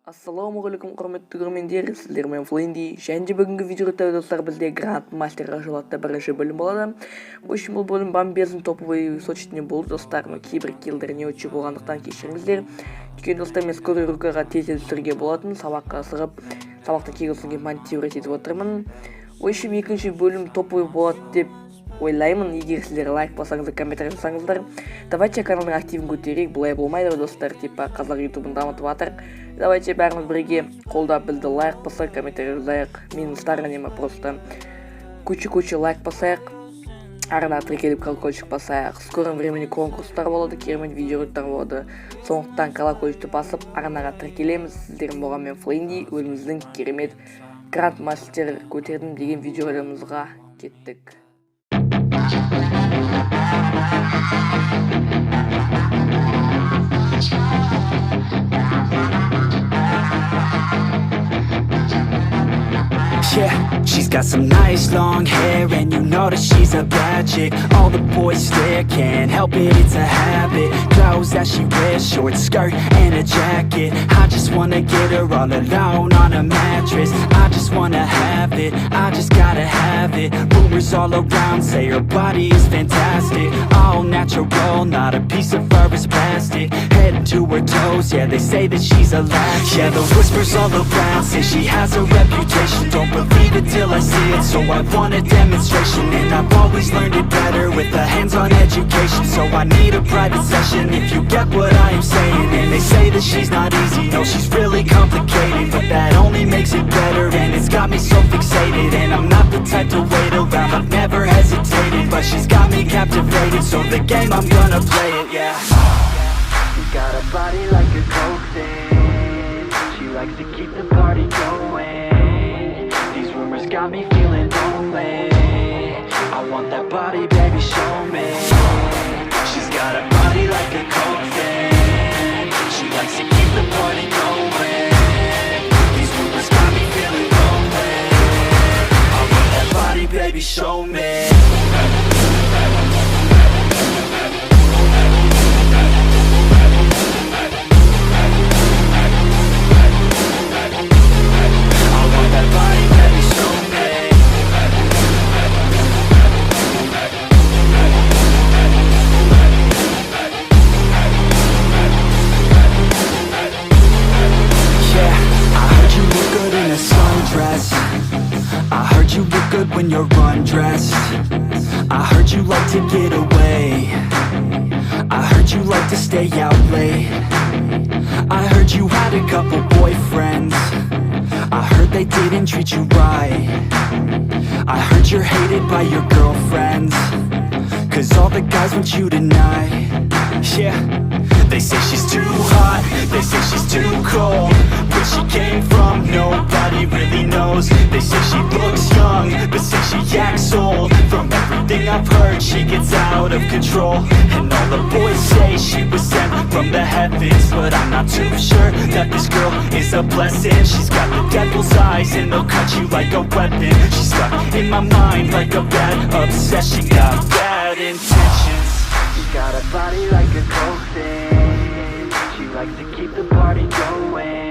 Ассалаумағалейкум құрметті көрермендер, сіздермен Флэнди. Және бүгінгі видеода достар бізде Гранд Мастер Рашалатта бірінші бөлім болады. В общем, бұл бөлім бомбездің топовый сочетінен болды достар, но кейбір килдер не өтші болғандықтан кешіріңіздер. Өйткені достар мен скорый рукаға тез түсіруге болатын, сабаққа асығып, сабақтан кегісінге монтировать етіп отырмын. В общем, екінші бөлім топовый болады деп ойлаймын. Егер сіздер лайк басаңыздар, комментарий жасаңыздар. Давайте каналдың активін көтерейік, бұлай болмайды достар, типа қазақ ютубын дамытып жатыр. Давайте бәріміз бірге қолдап бізді лайк басайық, комментарий жазайық. Менің старым просто куча лайк басайық. Арна тіркеліп колокольчик басайық. В скором времени конкурстар болады, керемет видеолар болады. Сондықтан колокольчикті басып, арнаға тіркелеміз. Сіздердің болғанмен Флэнди, өзіміздің керемет Гранд Мастер көтердім деген видеоларымызға кеттік. Yeah, she's got some nice long hair, and you know that she's a bad chick. All the boys stare, can't help it, it's a habit. Clothes that she wears, short skirt and a jacket. I just wanna get her all alone on a mattress. I just wanna have it, I just gotta have it. Rumors all around say her body is fantastic. All natural, not a piece of fur is plastic. Head to her toes, yeah, they say that she's a latch. Yeah, the whispers all around say she has a reputation. Don't believe it till I see it, so I want a demonstration. And I've always learned it better with a hands-on education. So I need a private session, if you get what I am saying. And they say that she's not easy, no, she's really complicated. But that only makes it better, and it's got me so fixated. And I'm not the type to wait around, I've never hesitated. But she's got me captivated, so the game, I'm gonna play it, yeah. She got a body like a coke thing. She likes to keep the party going. Rumors got me feeling lonely. I want that body, baby, show me. She's got a body like a coke thing. She likes to keep the party going. These rumors got me feeling lonely. I want that body, baby, show me. I heard you look good when you're undressed. I heard you like to get away. I heard you like to stay out late. I heard you had a couple boyfriends. I heard they didn't treat you right. I heard you're hated by your girlfriends, cause all the guys want you tonight. Yeah, they say she's too hot, they say she's too cold. Where she came from, nobody really knows. They say she looks young, but say she acts old. From everything I've heard, she gets out of control. And all the boys say she was sent from the heavens, but I'm not too sure that this girl is a blessing. She's got the devil's eyes and they'll cut you like a weapon. She's stuck in my mind like a bad obsession. Got bad intentions. She got a body like a coke thing. She likes to keep the party going.